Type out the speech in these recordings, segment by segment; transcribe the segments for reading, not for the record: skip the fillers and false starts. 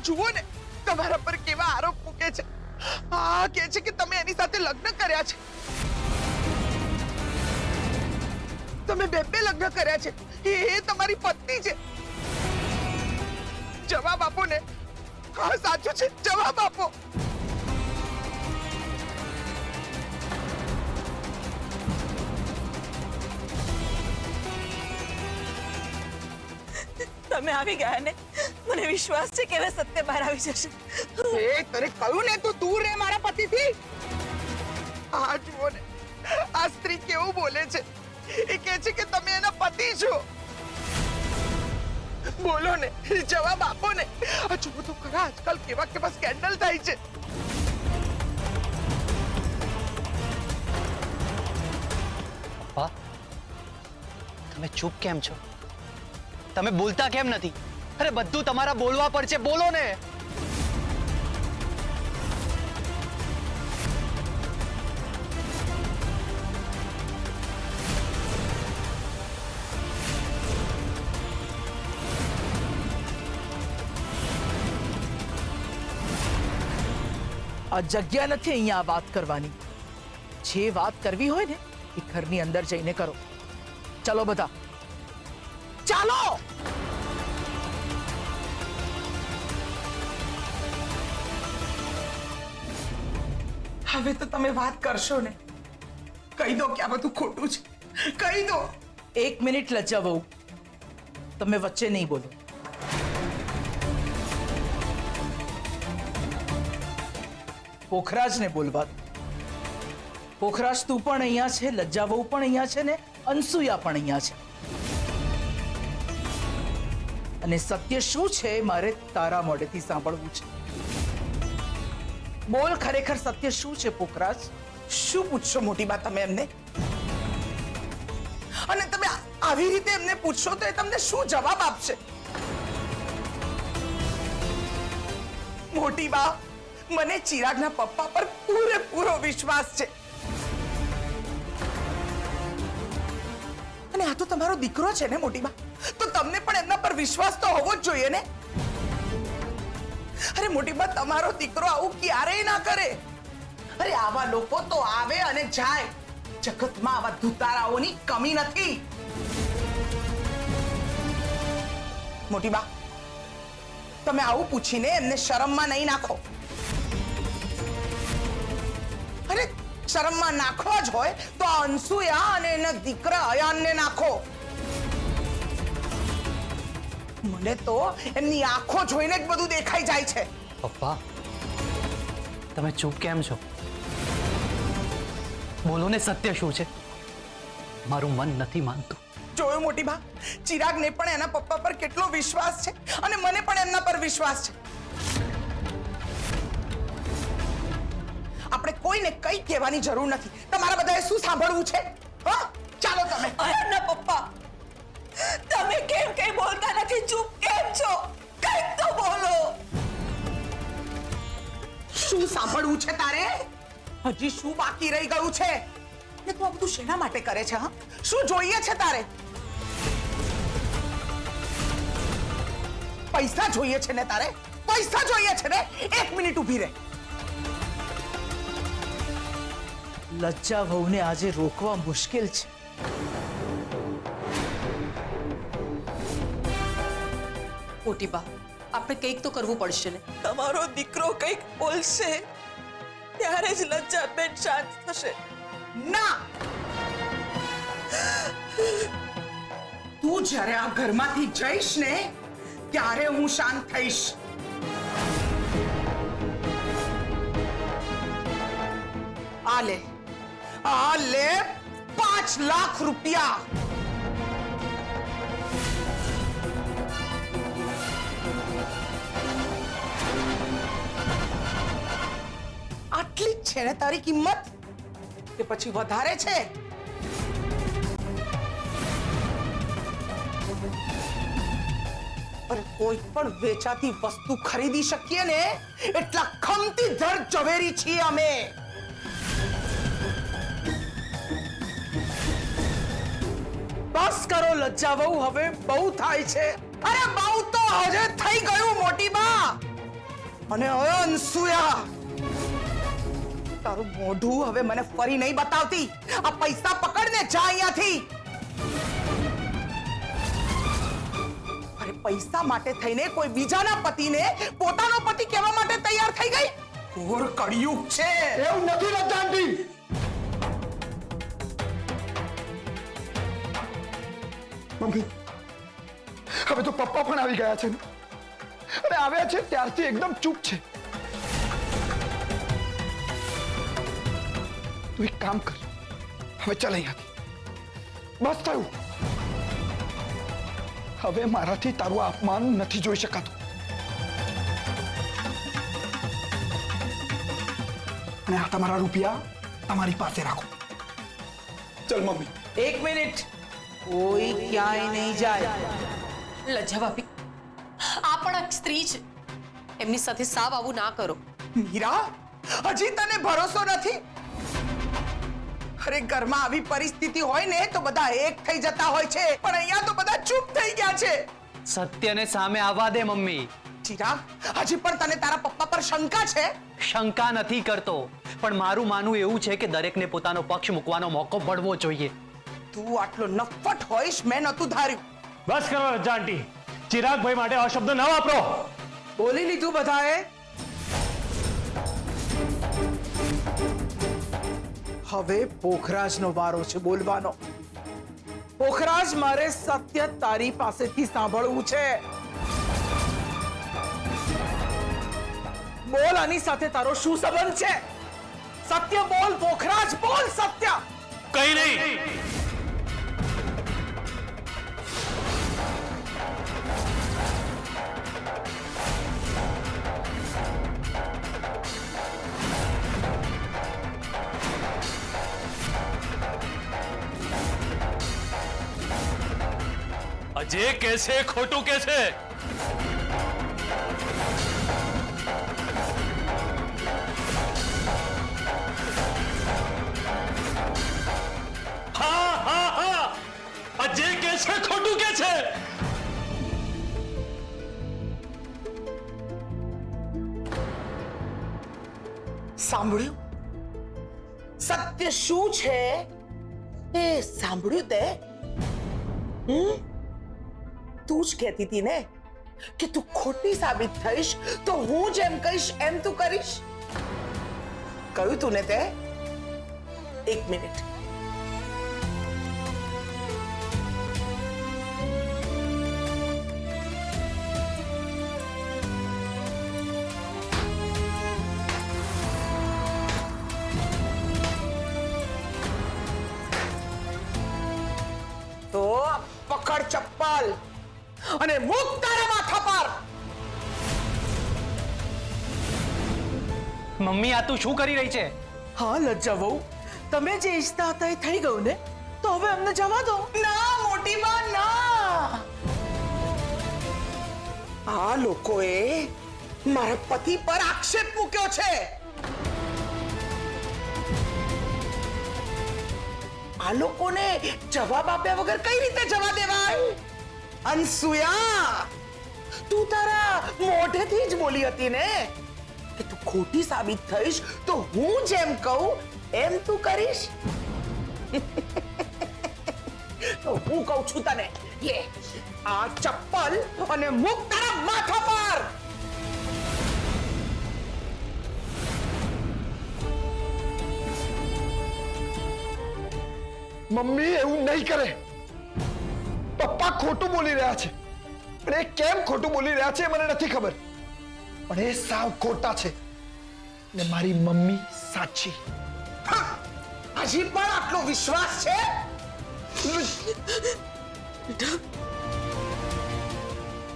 જુઓ ને, તમારા પર કેવા આરોપ મૂકે છે। આ કહે છે કે તમે એની સાથે લગ્ન કર્યા છે। તમે બે લગ્ન કર્યા છે। એ તમારી પત્ની છે। જવાબ આપો ને, હા સાચું છે, જવાબ આપો। તમે આવી ગયા ને, મને વિશ્વાસ છે કે હવે સત્ય બહાર આવી જશે। એ તને કહ્યું ને તું દૂર રહે મારા પતિથી। આ જુઓ ને, આ સ્ત્રી કેવું બોલે છે। એ કહે છે કે તમે એના પતિ છો। બોલો ને, જવાબ આપો ને। આ જુઓ તો ખરા આજકાલ કેવા કેવા સ્કેન્ડલ થાય છે। પપ્પા, તમે ચૂપ કેમ છો? તમે બોલતા કેમ નથી? અરે બધું તમારા બોલવા પર છે, બોલો ને। આ જગ્યા નથી અહીંયા વાત કરવાની। જે વાત કરવી હોય ને એ ઘરની અંદર જઈને કરો। ચલો બધા, ચાલો। હવે તો તમે વાત કરશો ને? કહી દો કે આ બધું ખોટું છે, કહી દો। 1 મિનિટ લજ્જા બહુ, તમે વચ્ચે નહીં બોલો। પોખરાજને બોલવા દો। પોખરાજ તું પણ અહીંયા છે, લજ્જા બહુ પણ અહીંયા છે ને અનસુયા પણ અહીંયા છે। અને સત્ય શું છે મારે તારા મોઢેથી સાંભળવું છે। બોલ, ખરેખર સત્ય શું છે પોખરાજ? શું પૂછશો મોટી બા તમે એમને? અને તમે આવી રીતે એમને પૂછશો તો એ તમને શું જવાબ આપશે? મોટી બા, મને ચિરાગના પપ્પા પર પૂરેપૂરો વિશ્વાસ છે। અને આ તો તમારો દીકરો છે ને મોટી બા, તો તમને પણ એમના પર વિશ્વાસ તો હોવો જ જોઈએ ને। અરે મોટી બા, તમારો દીકરો આવું ક્યારેય ના કરે। અરે આવા લોકો તો આવે અને જાય, જગતમાં આવા ધુતારાઓની કમી નથી। મોટી બા, તમે આવું પૂછીને એમને શરમમાં નહીં નાખો। અરે શરમમાં નાખવા જ હોય તો અનસુયા અને એના દીકરા અયાનને નાખો। મને તો એમની આંખો જોઈને જ બધું દેખાઈ જાય છે। પપ્પા, તમે ચૂપ કેમ છો? બોલો ને, સત્ય શું છે? મારું મન નથી માનતું। જોયું મોટી બા, ચિરાગને પણ એના પપ્પા પર કેટલો વિશ્વાસ છે અને મને પણ એમના પર વિશ્વાસ છે। આપણે કોઈને કઈ કહેવાની જરૂર નથી। તમારા બધાએ શું સાંભળવું છે? હા, ચાલો તમે। અયાનના પપ્પા, તમે કેમ કઈ બોલતા નથી? ચૂપ કેમ છો? કંઈક તો બોલો। શું સાંભળવું છે તારે? હજી શું બાકી રહી ગયું છે? ને તું આ બધું શેના માટે કરે છે? હા, શું જોઈએ છે તારે? પૈસા જોઈએ છે ને તારે? પૈસા જોઈએ છે ને? 1 મિનિટ ઊભી રહે। લજ્જા વહુને આજે રોકવા મુશ્કેલ છે। મોટી બા, આપણે કંઈક તો કરવું પડશે ને। તમારો દીકરો કંઈક બોલશે ત્યારે જ લજ્જાબેન શાંત થશે। ના, તું જ્યારે આ ઘરમાંથી જઈશ ને ત્યારે હું શાંત થઈશ। આ લે 5 લાખ રૂપિયા। આટલી જ છે ને તારી કિંમત કે પછી વધારે છે? અરે કોઈ પણ વેચાતી વસ્તુ ખરીદી શકીએ ને એટલા ખમતી ધર ઝવેરી છીએ અમે। બસ કરો લજ્જા વહુ, હવે બહુ થાય છે। અરે બહુ તો હજે થઈ ગયું મોટી બા। અને અનસુયા, તારું મોઢું હવે મને ફરી નહીં બતાવતી. આ પૈસા પકડને, જા અહીંયાથી. અરે પૈસા માટે થઈને કોઈ બીજાના પતિને પોતાનો પતિ કહેવા માટે તૈયાર થઈ ગઈ. ઘોર કળિયુગ છે. એવું નથી લજ્જા આંટી. મમ્મી, હવે તો પપ્પા પણ આવી ગયા છે ને, અને આવ્યા છે ત્યારથી એકદમ ચૂપ છે. તું એક કામ કર, હવે ચાલ અહીંયાથી. બસ થયું. હવે મારાથી તારું અપમાન નથી જોઈ શકાતું. અને આ તમારા રૂપિયા તમારી પાસે રાખો. ચલ મમ્મી. એક મિનિટ, કોઈ ક્યાંય નહીં જાય. લજ્જા ભાભી, આ પણ એક સ્ત્રી છે, એમની સાથે સાવ આવું ના કરો. મીરા, હજી તને ભરોસો નથી? અરે ઘરમાં આવી પરિસ્થિતિ હોય ને તો બધા એક થઈ જતા હોય છે, પણ અહીંયા તો બધા ચૂપ થઈ ગયા છે. સત્યને સામે આવવા દે મમ્મી. ચિરાગ, હજી પણ તને તારા પપ્પા પર શંકા છે? શંકા નથી કરતો, પણ મારું માનવું એવું છે કે દરેકને પોતાનો પક્ષ મૂકવાનો મોકો મળવો જોઈએ. તું આટલો નફ્ફટ હોઈશ મેં નતું ધાર્યું. બસ કરો લજ્જા આંટી, ચિરાગભાઈ માટે અશબ્દ ન વાપરો. બોલી લીધું બધાએ? હવે પોખરાજનો વારો છે બોલવાનો. પોખરાજ, મારે સત્ય તારી પાસેથી સાંભળવું છે. બોલ, આની સાથે તારો શું સંબંધ છે? સત્ય બોલ પોખરાજ, બોલ સત્ય. કઈ નહીં. અજય કેસે ખોટું કેસે? હા હા હા, અજય કેસે ખોટું કે છે? સાંભળ્યું? સત્ય શું છે એ સાંભળ્યું તે? તું જ કહેતી હતી ને કે તું ખોટી સાબિત થઈશ તો હું જેમ કહીશ એમ તું કરીશ. કહ્યું તું ને તે? એક મિનિટ. તો પકડ ચપ્પલ અને મૂક તારા માથા પર. મમ્મી, આ તું શું કરી રહી છે? હા લજ્જા વહુ, તમે જે ઈચ્છતા હતા એ થઈ ગયું ને, તો હવે અમને જવા દો. ના મોટી બા, ના. આ લોકોએ મારા પતિ પર આક્ષેપ મૂક્યો છે. આ લોકોને જવાબ આપ્યા વગર કઈ રીતે જવા દેવાય? અનસુયા, તું તારા મોઢેથી જ બોલી હતી ને કે તું ખોટી સાબિત થઈશ તો હું જેમ કહું એમ તું કરીશ. તો હું કહું છું તને, લે આ ચપ્પલ અને મૂક તારા માથા પર. મમ્મી એવું નહીં કરે. પપ્પા ખોટું બોલી રહ્યા છે, પણ એ કેમ ખોટું બોલી રહ્યા છે મને નથી ખબર, પણ એ સાવ ખોટા છે ને મારી મમ્મી સાચી. હજી પણ આટલો વિશ્વાસ છે?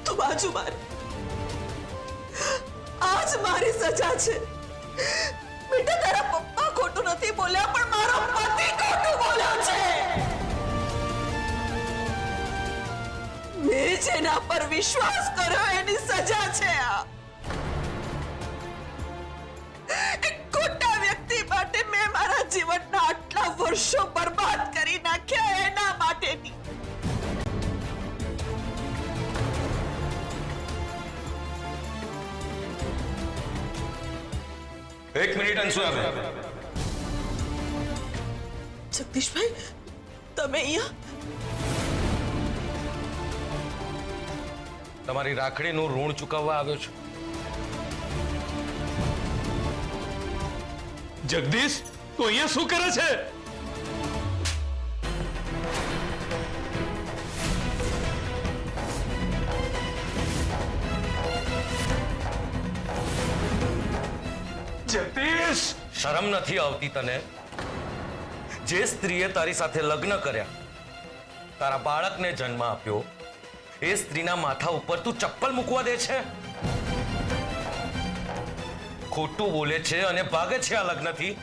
તું બાજુ માર. આજ મારી સજા છે. બેટા, તારા પપ્પા ખોટું નથી બોલ્યા, પણ મારો પતિ ખોટું બોલ્યો છે. મેં જેના પર વિશ્વાસ કર્યો એની સજા છે આ. એક ખોટા વ્યક્તિ માટે મેં મારા જીવનના આટલા વર્ષો બરબાદ કરી નાખ્યા એના માટેની. એક મિનિટ અનસુયાબેન, જગદીશભાઈ તમે અહીંયા તમારી રાખડીનું ઋણ ચૂકવવા આવ્યો છું. જગદીશ તું અહીંયા શું કરે છે? જગદીશ શરમ નથી આવતી તને? જે સ્ત્રીએ તારી સાથે લગ્ન કર્યા, તારા બાળકને જન્મ આપ્યો, એ સ્ત્રીના માથા ઉપર તું ચપ્પલ મૂકવા દે છે? ખોટું બોલે છે અને ભાગે છે આ લગ્નથી.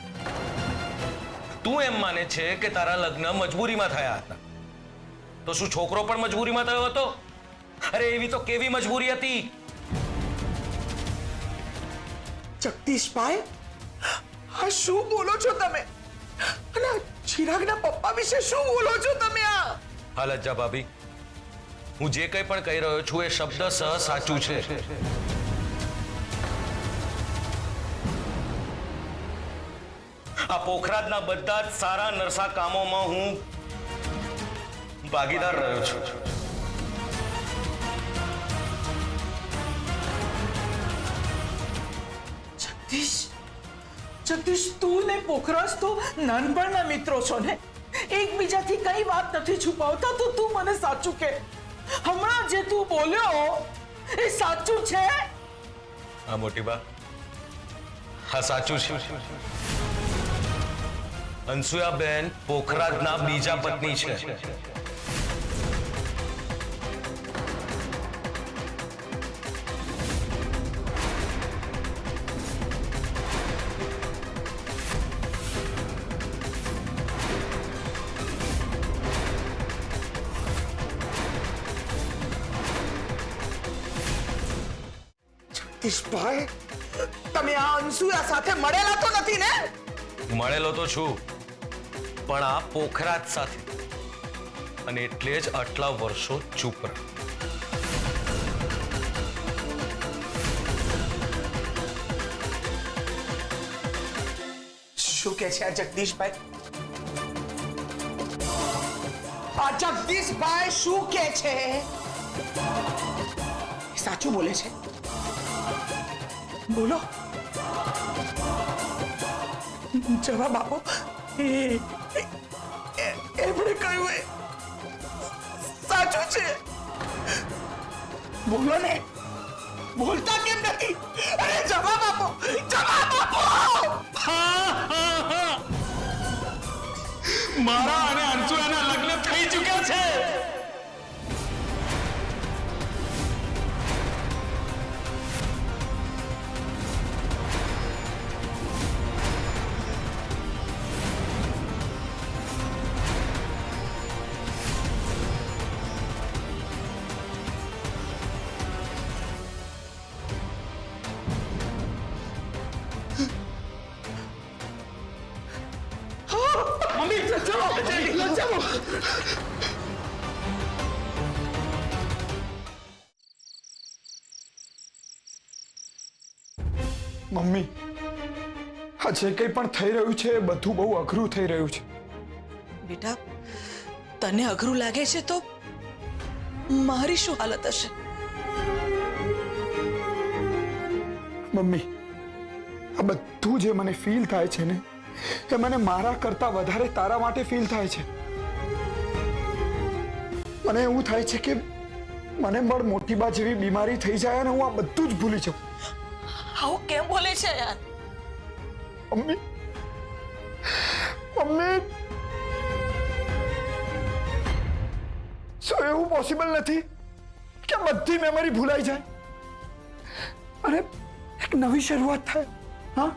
તું એમ માને છે કે તારા લગ્ન મજબૂરીમાં થયા હતા, તો શું છોકરો પણ મજબૂરીમાં થયો હતો? અરે એવી તો કેવી મજબૂરી હતી? જગદીશભાઈ, આ શું બોલો છો તમે? અને આ ચિરાગના પપ્પા વિશે શું બોલો છો તમે? હા લજ્જા ભાભી, હું જે કંઈ પણ કહી રહ્યો છું એ શબ્દશઃ સાચું છે. આ પોખરાજના બધા જ સારા નરસા કામોમાં હું ભાગીદાર રહ્યો છું. જગદીશ, તું ને પોખરાજ તો નાનપણના મિત્રો છો ને, એકબીજાથી કઈ વાત નથી છુપાવતા. તો તું મને સાચું કે, હમણાં જે તું બોલ્યો એ સાચું છે? હા મોટી બા, હા સાચું છે. અનસુયાબેન પોખરાજના બીજા પત્ની છે. જગદીશભાઈ, તમે આ અનસુયા સાથે મળેલા તો નથી ને? મળેલો તો છું, પણ આ પોખરાજ સાથે, અને એટલે જ આટલા વર્ષો ચૂપ રહ્યો. શું કે છે આ જગદીશભાઈ? આ જગદીશભાઈ શું કે છે? સાચું બોલે છે? બોલો, જવાબ આપો. એમણે કહ્યું એ સાચું છે? બોલો ને, બોલતા કેમ નથી? અરે જવાબ આપો, જવાબ આપો. મારા અને અનસુયાના લગ્ન થઈ ચૂક્યા છે. મમ્મી, આ જે કંઈ પણ થઈ રહ્યું છે એ બધું બહુ અઘરું થઈ રહ્યું છે. બેટા તને અઘરું લાગે છે તો મારી શું હાલત હશે? મમ્મી, આ બધું જે મને ફીલ થાય છે ને, એ મને મારા કરતા વધારે તારા માટે ફીલ થાય છે. મને એવું થાય છે કે મને પણ મોટીબા જેવી બીમારી થઈ જાય અને હું આ બધું જ ભૂલી જાઉં. આવું કેમ બોલે છે યાર? મમ્મી, મમ્મી, શું એવું પોસિબલ નથી કે બધી મેમરી ભૂલાઈ જાય અને એક નવી શરૂઆત થાય? હા,